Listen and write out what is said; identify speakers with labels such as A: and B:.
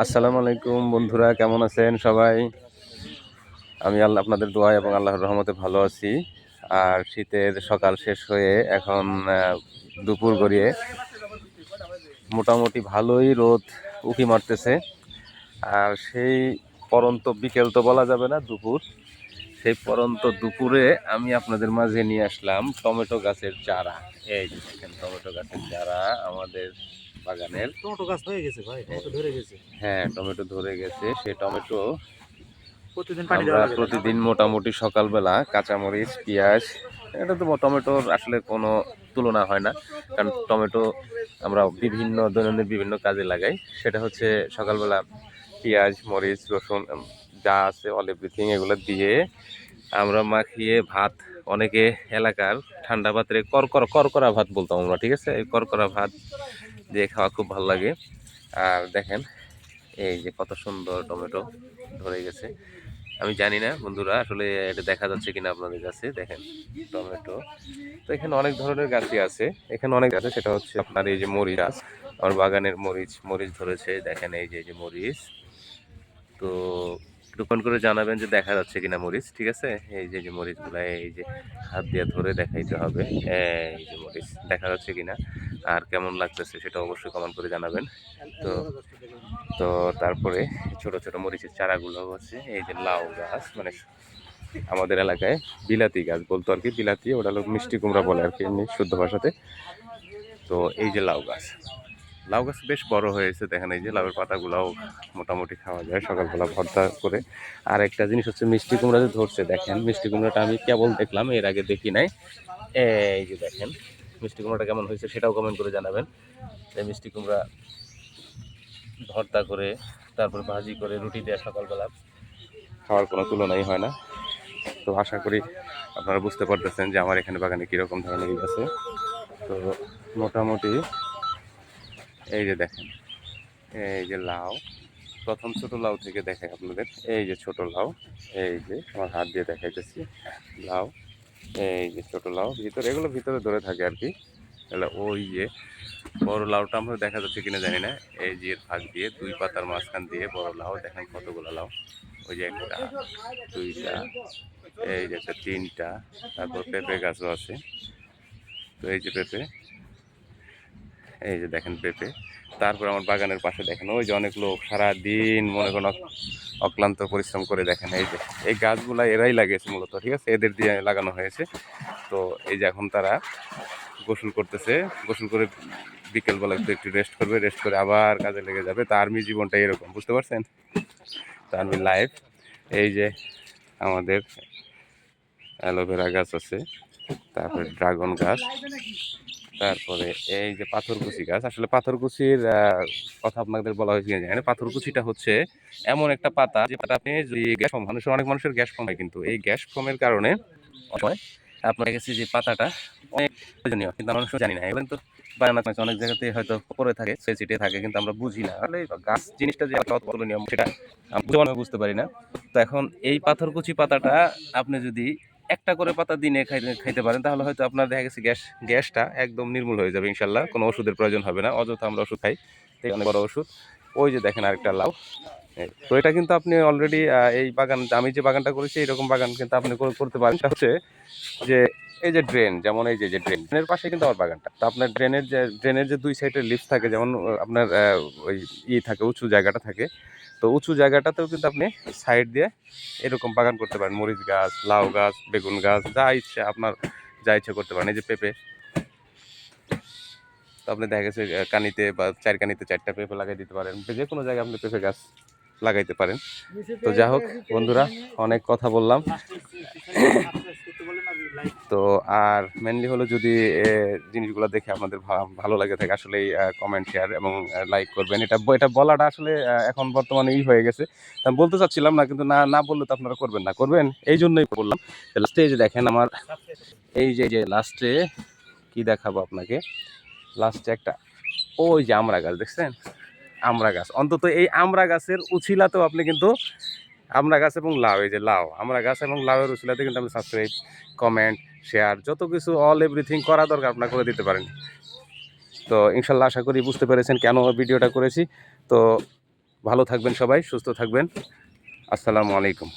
A: আসসালামু আলাইকুম বন্ধুরা, কেমন আছেন সবাই? আমি আপনাদের দোয়া এবং আল্লাহর রহমতে ভালো আছি। আর শীতের সকাল শেষ হয়ে এখন দুপুর গড়িয়ে মোটামুটি ভালোই রোদ উঁকি মারতেছে। আর সেই পরন্ত বিকেল তো বলা যাবে না, দুপুর। সেই পরন্ত দুপুরে আমি আপনাদের মাঝে নিয়ে আসলাম টমেটো গাছের চারা। এই যে দেখেন টমেটো গাছের চারা আমাদের বাগানের।
B: টমেটো গাছ হয়ে গেছে ভাই, টমেটো ধরে গেছে।
A: হ্যাঁ, টমেটো ধরে গেছে। সেই টমেটো
B: প্রতিদিন পানি
A: আমরা
B: দেওয়া লাগে না?
A: প্রতিদিন মোটামুটি সকালবেলা কাঁচামরিচ, পেঁয়াজ, এটা তো টমেটোর আসলে কোনো তুলনা হয় না, কারণ টমেটো আমরা দৈনন্দিন বিভিন্ন কাজে লাগাই। সেটা হচ্ছে সকালবেলা পেঁয়াজ, মরিচ, রসুন যা আছে অল এভরিথিং এগুলো দিয়ে আমরা মাখিয়ে ভাত, অনেকে এলাকার ঠান্ডা ভাতের করকরা ভাত বলতাম আমরা, ঠিক আছে? এই করকরা ভাত দিয়ে খাওয়া খুব ভালো লাগে। আর দেখেন এই যে কত সুন্দর টমেটো ধরে গেছে। আমি জানি না বন্ধুরা আসলে এটা দেখা যাচ্ছে কিনা আপনাদের কাছে। দেখেন টমেটো, তো এখানে অনেক ধরনের গাছই আছে। এখানে অনেক আছে, সেটা হচ্ছে আপনার এই যে মরিচ গাছ, আমার বাগানের মরিচ ধরেছে। দেখেন এই যে মরিচ, তো একটু ফোন করে জানাবেন যে দেখা যাচ্ছে কিনা মরিচ, ঠিক আছে? এই যে মরিচগুলো এই যে হাত দিয়ে ধরে দেখাইতে হবে। এই যে মরিচ দেখা যাচ্ছে কিনা আর কেমন লাগতেছে সেটা অবশ্যই কমেন্ট করে জানাবেন। তো তো তারপরে ছোট ছোট মরিচের চারাগুলো হচ্ছে এই যে লাউ গাছ, মানে আমাদের এলাকায় বিলাতি গাছ বলতো আর কি। বিলাতি, ওটা হলো মিষ্টি কুমড়া বলে আর কি এমনি শুদ্ধ ভাষাতে। তো এই যে লাউ গাছ, লাউ গাছ বেশ বড় হয়েছে। দেখেন এই যে লাউয়ের পাতাগুলাও মোটামুটি খাওয়া যায় সকালবেলা ভর্তা করে। আর একটা জিনিস হচ্ছে মিষ্টি কুমড়া যে ধরছে, দেখেন মিষ্টি কুমড়াটা আমি কেবল দেখলাম, এর আগে দেখি নাই। এই যে দেখেন মিষ্টি কুমড়াটা কেমন হয়েছে সেটাও কমেন্ট করে জানাবেন। এই মিষ্টি কুমড়া ভর্তা করে, তারপর ভাজি করে রুটি দেওয়া সকালবেলা খাওয়ার কোনো তুলনাই হয় না। তো আশা করি আপনারা বুঝতে পারতেছেন যে আমার এখানে বাগানে কীরকম ধরনের আছে। তো মোটামুটি এই যে দেখেন এই যে লাউ, প্রথম ছোট লাউ থেকে দেখাই আপনাদের। এই যে ছোট লাউ, এই যে আমার হাত দিয়ে দেখাইতেছি লাউ। এই যে ছোট লাউ ভিতরে, এগুলো ভিতরে ধরে থাকে আর কি। তাহলে ওই যে বড় লাউটা আমরা দেখা যাচ্ছে কিনা জানি না। এই যে ফাঁক দিয়ে দুই পাতার মাঝখান দিয়ে বড় লাউ, দেখেন কতগুলো লাউ। ওই যে একটা, দুইটা, এই যে একটা, তিনটা। তারপর পেঁপে গাছও আছে। তো এই যে পেঁপে, এই যে দেখেন পেঁপে। তারপর আমার বাগানের পাশে দেখেন ওই যে অনেক লোক সারাদিন মনে করেন অক্লান্ত পরিশ্রম করে। দেখেন এই যে এই গাছগুলা এরাই লাগিয়েছে মূলত, ঠিক আছে? এদের দিয়ে লাগানো হয়েছে। তো এই যে এখন তারা গোসল করতেছে, গোসল করে বিকেলবেলা একটু রেস্ট করবে, রেস্ট করে আবার কাজে লেগে যাবে। তো আর্মি জীবনটা এরকম, বুঝতে পারছেন? তো আর্মি লাইফ। এই যে আমাদের অ্যালোভেরা গাছ আছে, তারপরে ড্রাগন গাছ, তারপরে এই যে পাথরকুচি গাছ। আসলে পাথরকুচির কথা আপনাদের বলা হয়েছে জানেন? পাথরকুচিটা হচ্ছে এমন একটা পাতা, যে পাতা আপনি যদি গ্যাস ফর্ম, অনেক মানুষের গ্যাস ফর্ম হয়, কিন্তু এই গ্যাস ফর্মের কারণে সময় আপনার কাছে যে পাতাটা অনেক প্রয়োজনীয়, কিন্তু আমরা মানুষ জানি না। এবার তো বানানো অনেক জায়গাতে হয়তো পরে থাকে, ছিটে থাকে, কিন্তু আমরা বুঝি না। আসলে গাছ জিনিসটা যে অতুলনীয় সেটা আমরা বুঝতে পারি না। তো এখন এই পাথরকুচি পাতাটা আপনি যদি একটা করে পাতা দিনে খাইতে পারেন, তাহলে হয়তো আপনার দেখা গেছে গ্যাসটা একদম নির্মূল হয়ে যাবে ইনশাল্লাহ। কোনো ওষুধের প্রয়োজন হবে না, অযথা আমরা ওষুধ খাই, অনেক বড় ওষুধ। ওই যে দেখেন আরেকটা লাউ। তো এটা কিন্তু আপনি অলরেডি এই বাগান, আমি যে বাগানটা করেছি এরকম বাগান কিন্তু আপনি করতে পারেন। সেটা হচ্ছে যে এই যে ড্রেন, যেমন এই যে ড্রেনের পাশে কিন্তু আমার বাগানটা। তো আপনার ড্রেনের যে দুই সাইডের লিফট থাকে, যেমন আপনার ওই থাকে, উঁচু জায়গাটা থাকে। তো উঁচু জায়গাটাতেও কিন্তু আপনি সাইড দিয়ে এরকম বাগান করতে পারেন। মরিচ গাছ, লাউ গাছ, বেগুন গাছ, যা ইচ্ছা আপনার, যা ইচ্ছা করতে পারেন। এই যে পেঁপে, তো আপনি দেখা গেছে কানিতে বা কানিতে 4টা পেঁপে লাগাই দিতে পারেন। যে কোনো জায়গায় আপনি পেঁপে গাছ লাগাইতে পারেন। তো যা হোক বন্ধুরা, অনেক কথা বললাম। তো আর মেনলি হলো, যদি জিনিসগুলো দেখে আপনাদের ভালো লাগে থাকে, আসলে কমেন্ট, শেয়ার এবং লাইক করবেন। এটা বলাটা আসলে এখন বর্তমানে হয়ে গেছে। আমি বলতে চাচ্ছিলাম না, কিন্তু না না বললে তো আপনারা করবেন না, করবেন এই জন্যই বললাম। লাস্টে যে দেখেন আমার এই যে লাস্টে কি দেখাবো আপনাকে, লাস্টে একটা ওই যে আমড়া গাছ দেখছেন? আমড়া গাছ, অন্তত এই আমড়া গাছের উছিলাতেও আপনি কিন্তু আমড়া গাছ এবং লাউ, এই যে লাউ, আমড়া গাছ এবং লাউয়ের উছিলাতে কিন্তু আপনি সাবস্ক্রাইব, কমেন্ট, শেয়ার, যত কিছু অল এভরিথিং করা দরকার আপনার করে দিতে পারেন। তো ইনশাল্লাহ আশা করি বুঝতে পেরেছেন কেন ভিডিওটা করেছি। তো ভালো থাকবেন সবাই, সুস্থ থাকবেন। আসসালামু আলাইকুম।